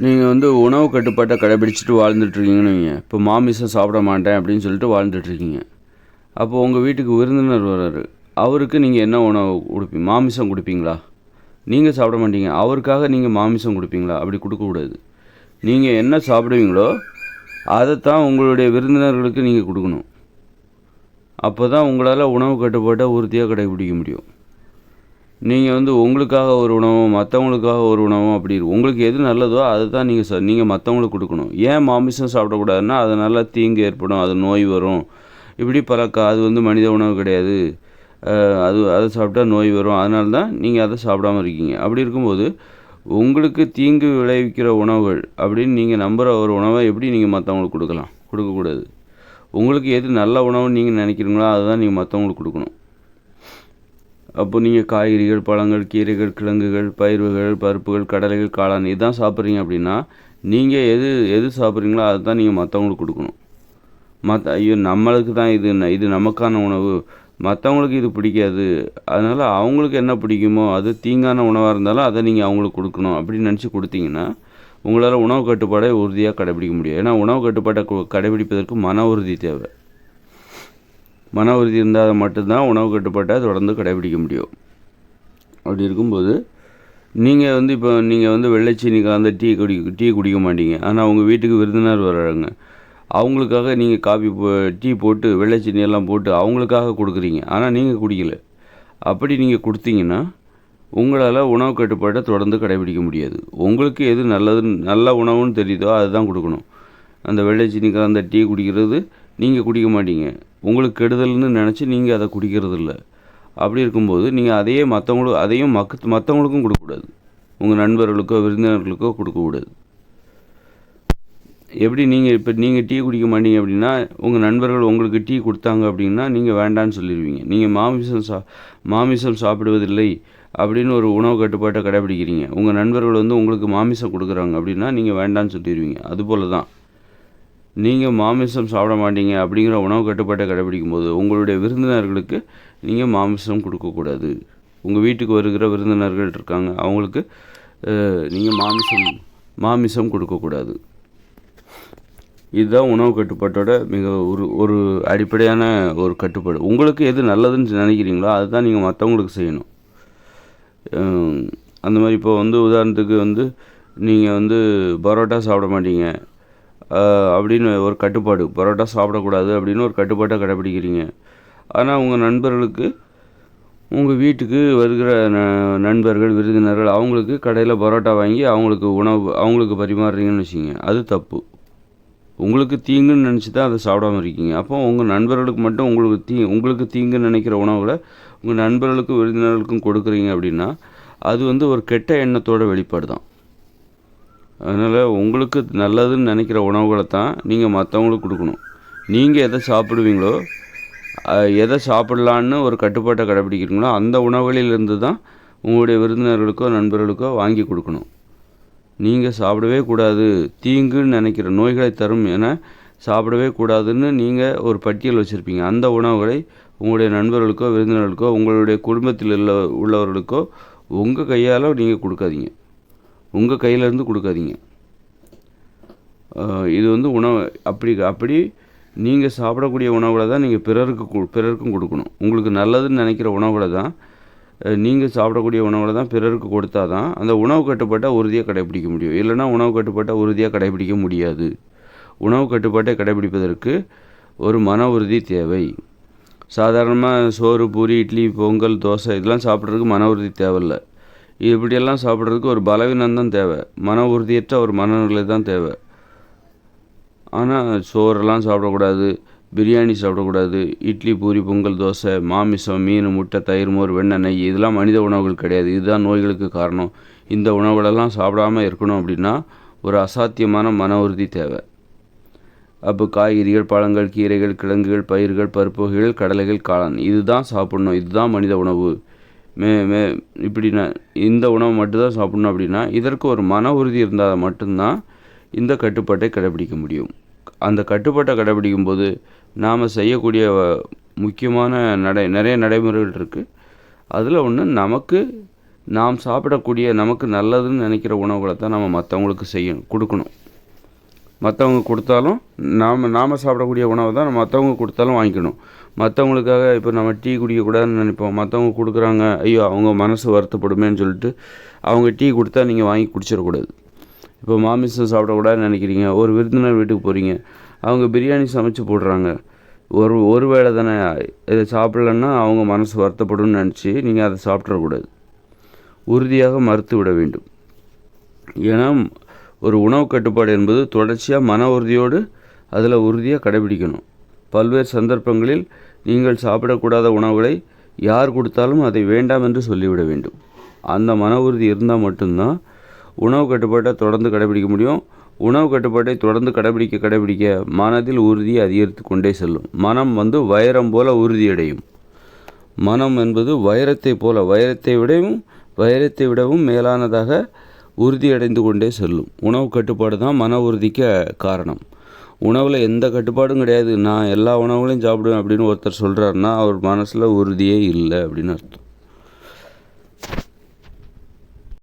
நீங்கள் வந்து உணவு கட்டுப்பாட்டை கடைபிடிச்சிட்டு வாழ்ந்துட்டுருக்கீங்கன்னு வைங்க. இப்போ மாமிசம் சாப்பிட மாட்டேன் அப்படின்னு சொல்லிட்டு வாழ்ந்துட்டுருக்கீங்க. அப்போது உங்கள் வீட்டுக்கு விருந்தினர் வர்றாரு. அவருக்கு நீங்கள் என்ன உணவு கொடுப்பீங்க? மாமிசம் கொடுப்பீங்களா? நீங்கள் சாப்பிட மாட்டீங்க, அவருக்காக நீங்கள் மாமிசம் கொடுப்பீங்களா? அப்படி கொடுக்கக்கூடாது. நீங்கள் என்ன சாப்பிடுவீங்களோ அதைத்தான் உங்களுடைய விருந்தினர்களுக்கு நீங்கள் கொடுக்கணும். அப்போ தான் உங்களால் உணவு கட்டுப்பாட்டை உறுதியாக கடைபிடிக்க முடியும். நீங்கள் வந்து உங்களுக்காக ஒரு உணவும் மற்றவங்களுக்காக ஒரு உணவும் அப்படி இருக்கும். உங்களுக்கு எது நல்லதோ அதை தான் நீங்கள் மற்றவங்களுக்கு கொடுக்கணும். ஏன் மாமிசம் சாப்பிடக்கூடாதுன்னா அதனால் தீங்கு ஏற்படும், அது நோய் வரும், இப்படி அது வந்து மனித உணவு கிடையாது, அதை சாப்பிட்டா நோய் வரும், அதனால தான் நீங்கள் அதை சாப்பிடாமல் இருக்கீங்க. அப்படி இருக்கும்போது உங்களுக்கு தீங்கு விளைவிக்கிற உணவுகள் அப்படின்னு நீங்கள் நம்புகிற ஒரு உணவை எப்படி நீங்கள் மற்றவங்களுக்கு கொடுக்கலாம்? கொடுக்கக்கூடாது. உங்களுக்கு எது நல்ல உணவுன்னு நீங்கள் நினைக்கிறீங்களோ அதை தான் நீங்கள் மற்றவங்களுக்கு கொடுக்கணும். அப்போ நீங்கள் காய்கறிகள், பழங்கள், கீரைகள், கிழங்குகள், பயிர்கள், பருப்புகள், கடலைகள், காளான் இதுதான் சாப்பிட்றீங்க அப்படின்னா நீங்கள் எது சாப்பிட்றீங்களோ அதை தான் நீங்கள் மற்றவங்களுக்கு கொடுக்கணும். ஐயோ நம்மளுக்கு தான் இது நமக்கான உணவு, மற்றவங்களுக்கு இது பிடிக்காது, அதனால் அவங்களுக்கு என்ன பிடிக்குமோ அது தீங்கான உணவாக இருந்தாலும் அதை நீங்கள் அவங்களுக்கு கொடுக்கணும் அப்படின்னு நினச்சி கொடுத்தீங்கன்னா உங்களால் உணவு கட்டுப்பாடை உறுதியாக கடைபிடிக்க முடியும். ஏன்னா உணவு கட்டுப்பாட்டை கடைபிடிப்பதற்கு மன உறுதி தேவை. மன உறுதி இருந்தால் மட்டும்தான் உணவு கட்டுப்பாட்டை தொடர்ந்து கடைபிடிக்க முடியும். அப்படி இருக்கும்போது நீங்கள் வந்து இப்போ நீங்கள் வந்து வெள்ளைச்சீனி கலந்த டீ குடிக்க மாட்டீங்க, ஆனால் உங்கள் வீட்டுக்கு விருந்தினர் வர்றாங்க, அவங்களுக்காக நீங்கள் டீ போட்டு வெள்ளைச்சீனி எல்லாம் போட்டு அவங்களுக்காக கொடுக்குறீங்க, ஆனால் நீங்கள் குடிக்கலை. அப்படி நீங்கள் கொடுத்தீங்கன்னா உங்களால் உணவு கட்டுப்பாட்டை தொடர்ந்து கடைபிடிக்க முடியாது. உங்களுக்கு எது நல்ல உணவுன்னு தெரியுதோ அதுதான் கொடுக்கணும். அந்த வெள்ளைச்சீனி கலந்த டீ குடிக்கிறது நீங்கள் குடிக்க மாட்டீங்க, உங்களுக்கு கெடுதல்னு நினச்சி நீங்கள் அதை குடிக்கிறது இல்லை. அப்படி இருக்கும்போது நீங்கள் அதையும் மற்றவங்களுக்கும் கொடுக்கக்கூடாது. உங்கள் நண்பர்களுக்கோ விருந்தினர்களுக்கோ கொடுக்கக்கூடாது. எப்படி நீங்கள் டீ குடிக்க மாட்டீங்க அப்படின்னா உங்கள் நண்பர்கள் உங்களுக்கு டீ கொடுத்தாங்க அப்படின்னா நீங்கள் வேண்டான்னு சொல்லிடுவீங்க. நீங்கள் மாமிசம் சாப்பிடுவதில்லை அப்படின்னு ஒரு உணவு கட்டுப்பாட்டை கடைபிடிக்கிறீங்க, உங்கள் நண்பர்கள் வந்து உங்களுக்கு மாமிசம் கொடுக்குறாங்க அப்படின்னா நீங்கள் வேண்டான்னு சொல்லிடுவீங்க. அதுபோல் தான் நீங்கள் மாமிசம் சாப்பிட மாட்டீங்க அப்படிங்கிற உணவு கட்டுப்பாட்டை கடைபிடிக்கும் போது உங்களுடைய விருந்தினர்களுக்கு நீங்கள் மாமிசம் கொடுக்கக்கூடாது. உங்கள் வீட்டுக்கு வருகிற விருந்தினர்கள் இருக்காங்க, அவங்களுக்கு நீங்கள் மாமிசம் கொடுக்கக்கூடாது. இதுதான் உணவு கட்டுப்பாட்டோட மிக ஒரு அடிப்படையான ஒரு கட்டுப்பாடு. உங்களுக்கு எது நல்லதுன்னு நினைக்கிறீங்களோ அதுதான் நீங்கள் மற்றவங்களுக்கு செய்யணும். அந்த மாதிரி இப்போ வந்து உதாரணத்துக்கு வந்து நீங்கள் வந்து பரோட்டா சாப்பிட மாட்டீங்க அப்படின்னு ஒரு கட்டுப்பாடு, பரோட்டா சாப்பிடக்கூடாது அப்படின்னு ஒரு கட்டுப்பாட்டை கடைபிடிக்கிறீங்க. ஆனால் உங்கள் நண்பர்களுக்கு, உங்கள் வீட்டுக்கு வருகிற நண்பர்கள் விருந்தினர்கள் அவங்களுக்கு கடையில் பரோட்டா வாங்கி அவங்களுக்கு பரிமாறுறீங்கன்னு வச்சுக்கிங்க, அது தப்பு. உங்களுக்கு தீங்குன்னு நினச்சி தான் அதை சாப்பிடாமல் இருக்கீங்க. அப்போ உங்கள் நண்பர்களுக்கு மட்டும் உங்களுக்கு தீங்குன்னு நினைக்கிற உணவுகளை உங்கள் நண்பர்களுக்கும் விருந்தினர்களுக்கும் கொடுக்குறீங்க அப்படின்னா அது வந்து ஒரு கெட்ட எண்ணத்தோட வெளிப்பாடு தான். அதனால் உங்களுக்கு நல்லதுன்னு நினைக்கிற உணவுகளை தான் நீங்கள் மற்றவங்களுக்கு கொடுக்கணும். நீங்கள் எதை சாப்பிடுவீங்களோ, எதை சாப்பிட்லான்னு ஒரு கட்டுப்பாட்டை கடைபிடிக்கிறீங்களோ அந்த உணவுகளிலிருந்து தான் உங்களுடைய விருந்தினர்களுக்கோ நண்பர்களுக்கோ வாங்கி கொடுக்கணும். நீங்கள் சாப்பிடவே கூடாது, தீங்குன்னு நினைக்கிற நோய்களை தரும் என சாப்பிடவே கூடாதுன்னு நீங்கள் ஒரு பட்டியல் வச்சுருப்பீங்க. அந்த உணவுகளை உங்களுடைய நண்பர்களுக்கோ விருந்தினர்களுக்கோ உங்களுடைய குடும்பத்தில் உள்ளவர்களுக்கோ உங்கள் கையால் நீங்கள் கொடுக்காதீங்க, உங்கள் கையிலேருந்து கொடுக்காதீங்க. இது வந்து உணவு அப்படி நீங்கள் சாப்பிடக்கூடிய உணவுகளை தான் நீங்கள் பிறருக்கும் கொடுக்கணும். உங்களுக்கு நல்லதுன்னு நினைக்கிற உணவுகளை தான் நீங்கள் சாப்பிடக்கூடிய உணவுகளை தான் பிறருக்கு கொடுத்தா தான் அந்த உணவு கட்டுப்பாட்டை உறுதியாக கடைபிடிக்க முடியும். இல்லைனா உணவு கட்டுப்பாட்டை உறுதியாக கடைபிடிக்க முடியாது. உணவு கட்டுப்பாட்டை கடைபிடிப்பதற்கு ஒரு மன உறுதி தேவை. சாதாரணமாக சோறு, பூரி, இட்லி, பொங்கல், தோசை இதெல்லாம் சாப்பிட்றதுக்கு மன உறுதி தேவையில்லை. இப்படியெல்லாம் சாப்பிட்றதுக்கு ஒரு பலவீனம் தான் தேவை, மன உறுதியற்ற ஒரு மனநிலை தான் தேவை. ஆனால் சோறெல்லாம் சாப்பிடக்கூடாது, பிரியாணி சாப்பிடக்கூடாது, இட்லி, பூரி, பொங்கல், தோசை, மாமிசம், மீன், முட்டை, தயிர், மோர், வெண்ணெய், நெய் இதெல்லாம் மனித உணவுகள் கிடையாது, இதுதான் நோய்களுக்கு காரணம். இந்த உணவுகளெல்லாம் சாப்பிடாமல் இருக்கணும் அப்படின்னா ஒரு அசாத்தியமான மன உறுதி தேவை. அப்போ காய்கறிகள், பழங்கள், கீரைகள், கிழங்குகள், பயிர்கள், பருப்பு வகைகள், கடலைகள், காளான் இதுதான் சாப்பிட்ணும், இதுதான் மனித உணவு, இப்படி இந்த உணவு மட்டும்தான் சாப்பிட்ணும் அப்படின்னா இதற்கு ஒரு மன உறுதி இருந்தால் மட்டும்தான் இந்த கட்டுப்பாட்டை கடைபிடிக்க முடியும். அந்த கட்டுப்பாட்டை கடைபிடிக்கும் போது நாம் செய்யக்கூடிய முக்கியமான நிறைய நடைமுறைகள் இருக்குது. அதில் ஒன்று, நமக்கு நாம் சாப்பிடக்கூடிய நமக்கு நல்லதுன்னு நினைக்கிற உணவுகளை தான் நம்ம மற்றவங்களுக்கு கொடுக்கணும். மற்றவங்க கொடுத்தாலும் நாம் சாப்பிடக்கூடிய உணவை தான் நம்ம மற்றவங்க கொடுத்தாலும் வாங்கிக்கணும். மற்றவங்களுக்காக இப்போ நம்ம டீ குடிக்கக்கூடாதுன்னு நினைப்போம். மற்றவங்க கொடுக்குறாங்க, ஐயோ அவங்க மனசு வருத்தப்படுமேன்னு சொல்லிட்டு அவங்க டீ கொடுத்தா நீங்கள் வாங்கி குடிச்சிடக்கூடாது. இப்போ மாமிசம் சாப்பிடக்கூடாதுன்னு நினைக்கிறீங்க, ஒரு விருந்தினர் வீட்டுக்கு போகிறீங்க, அவங்க பிரியாணி சமைச்சு போடுறாங்க, ஒரு வேளை தானே, இதை சாப்பிட்லன்னா அவங்க மனசு வருத்தப்படும்னு நினச்சி நீங்கள் அதை சாப்பிட்றக்கூடாது. உறுதியாக மறுத்து விட வேண்டும். ஏன்னா ஒரு உணவு கட்டுப்பாடு என்பது தொடர்ச்சியாக மன உறுதியோடு அதில் உறுதியாக கடைபிடிக்கணும். பல்வேறு சந்தர்ப்பங்களில் நீங்கள் சாப்பிடக்கூடாத உணவுகளை யார் கொடுத்தாலும் அதை வேண்டாம் என்று சொல்லிவிட வேண்டும். அந்த மன உறுதி இருந்தால் மட்டும்தான் உணவு கட்டுப்பாட்டை தொடர்ந்து கடைபிடிக்க முடியும். உணவு கட்டுப்பாட்டை தொடர்ந்து கடைபிடிக்க மனதில் உறுதி அதிகரித்து கொண்டே செல்லும். மனம் வைரம் போல உறுதியடையும். மனம் என்பது வைரத்தை விடவும் மேலானதாக உறுதியடைந்து கொண்டே செல்லும். உணவு கட்டுப்பாடு தான் மன உறுதிக்கு காரணம். உணவில் எந்த கட்டுப்பாடும் கிடையாது, நான் எல்லா உணவுகளையும் சாப்பிடுவேன் அப்படின்னு ஒருத்தர் சொல்கிறாருன்னா அவர் மனசில் உறுதியே இல்லை அப்படின்னு அர்த்தம்.